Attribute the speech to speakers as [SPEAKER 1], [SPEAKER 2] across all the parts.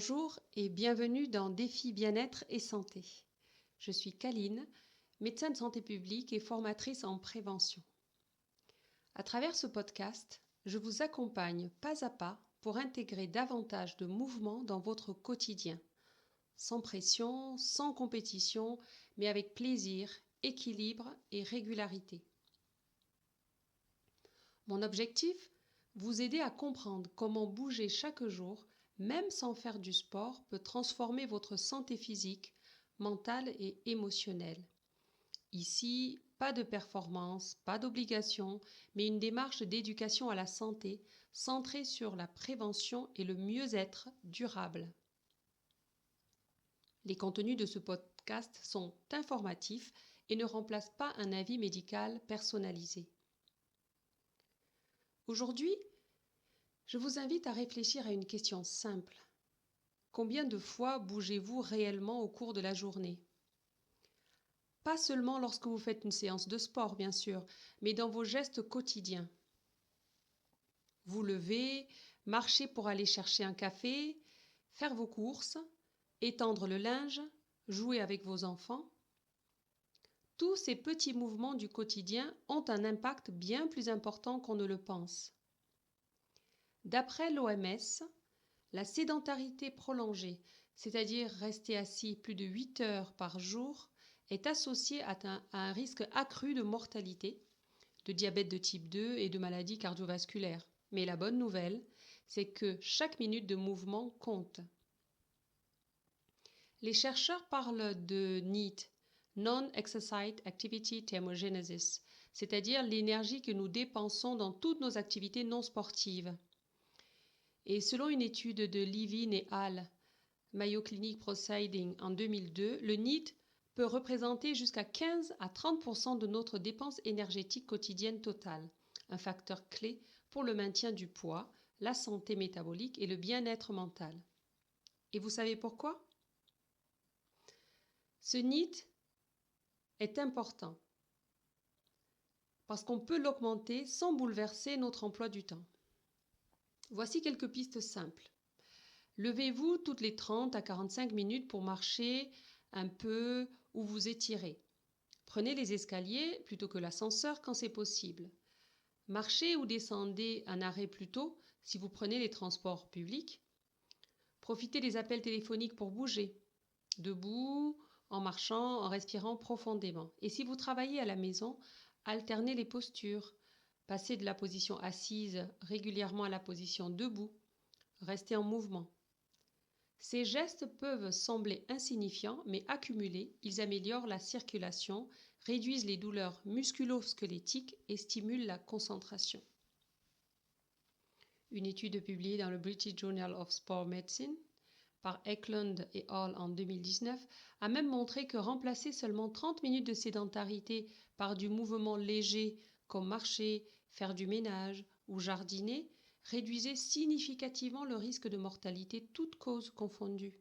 [SPEAKER 1] Bonjour et bienvenue dans Défi Bien-être et Santé. Je suis Kaline, médecin de santé publique et formatrice en prévention. À travers ce podcast, je vous accompagne pas à pas pour intégrer davantage de mouvement dans votre quotidien, sans pression, sans compétition, mais avec plaisir, équilibre et régularité. Mon objectif, vous aider à comprendre comment bouger chaque jour, même sans faire du sport, peut transformer votre santé physique, mentale et émotionnelle. Ici, pas de performance, pas d'obligation, mais une démarche d'éducation à la santé centrée sur la prévention et le mieux-être durable. Les contenus de ce podcast sont informatifs et ne remplacent pas un avis médical personnalisé. Aujourd'hui, je vous invite à réfléchir à une question simple. Combien de fois bougez-vous réellement au cours de la journée ? Pas seulement lorsque vous faites une séance de sport, bien sûr, mais dans vos gestes quotidiens. Vous levez, marchez pour aller chercher un café, faire vos courses, étendre le linge, jouer avec vos enfants. Tous ces petits mouvements du quotidien ont un impact bien plus important qu'on ne le pense. D'après l'OMS, la sédentarité prolongée, c'est-à-dire rester assis plus de 8 heures par jour, est associée à un risque accru de mortalité, de diabète de type 2 et de maladies cardiovasculaires. Mais la bonne nouvelle, c'est que chaque minute de mouvement compte. Les chercheurs parlent de NEAT, Non-Exercise Activity Thermogenesis, c'est-à-dire l'énergie que nous dépensons dans toutes nos activités non sportives. Et selon une étude de Levine et al., Mayo Clinic Proceedings en 2002, le NEAT peut représenter jusqu'à 15 à 30% de notre dépense énergétique quotidienne totale, un facteur clé pour le maintien du poids, la santé métabolique et le bien-être mental. Et vous savez pourquoi ? Ce NEAT est important parce qu'on peut l'augmenter sans bouleverser notre emploi du temps. Voici quelques pistes simples. Levez-vous toutes les 30 à 45 minutes pour marcher un peu ou vous étirer. Prenez les escaliers plutôt que l'ascenseur quand c'est possible. Marchez ou descendez un arrêt plus tôt si vous prenez les transports publics. Profitez des appels téléphoniques pour bouger, debout, en marchant, en respirant profondément. Et si vous travaillez à la maison, alternez les postures. Passez de la position assise régulièrement à la position debout. Restez en mouvement. Ces gestes peuvent sembler insignifiants, mais accumulés, ils améliorent la circulation, réduisent les douleurs musculo-squelettiques et stimulent la concentration. Une étude publiée dans le British Journal of Sport Medicine par Eklund et al. En 2019 a même montré que remplacer seulement 30 minutes de sédentarité par du mouvement léger comme marcher, faire du ménage ou jardiner réduisait significativement le risque de mortalité, toutes causes confondues.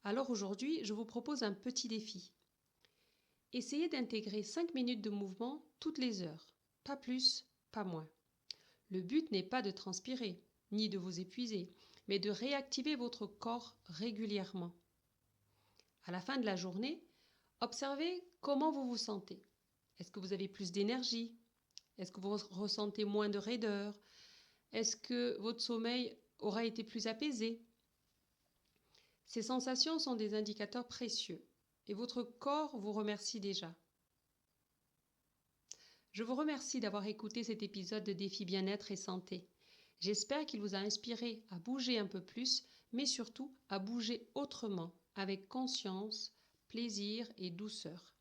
[SPEAKER 1] Alors aujourd'hui, je vous propose un petit défi. Essayez d'intégrer 5 minutes de mouvement toutes les heures, pas plus, pas moins. Le but n'est pas de transpirer, ni de vous épuiser, mais de réactiver votre corps régulièrement. À la fin de la journée, observez comment vous vous sentez. Est-ce que vous avez plus d'énergie ? Est-ce que vous ressentez moins de raideur ? Est-ce que votre sommeil aura été plus apaisé ? Ces sensations sont des indicateurs précieux et votre corps vous remercie déjà. Je vous remercie d'avoir écouté cet épisode de Défi Bien-être et Santé. J'espère qu'il vous a inspiré à bouger un peu plus, mais surtout à bouger autrement, avec conscience, plaisir et douceur.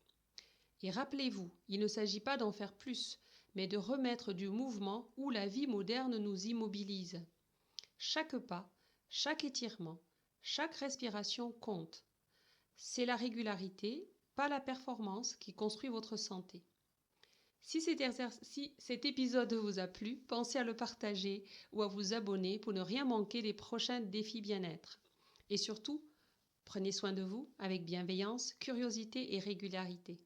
[SPEAKER 1] Et rappelez-vous, il ne s'agit pas d'en faire plus, mais de remettre du mouvement où la vie moderne nous immobilise. Chaque pas, chaque étirement, chaque respiration compte. C'est la régularité, pas la performance, qui construit votre santé. Si cet épisode vous a plu, pensez à le partager ou à vous abonner pour ne rien manquer des prochains défis bien-être. Et surtout, prenez soin de vous avec bienveillance, curiosité et régularité.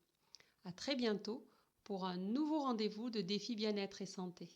[SPEAKER 1] À très bientôt pour un nouveau rendez-vous de défis bien-être et santé.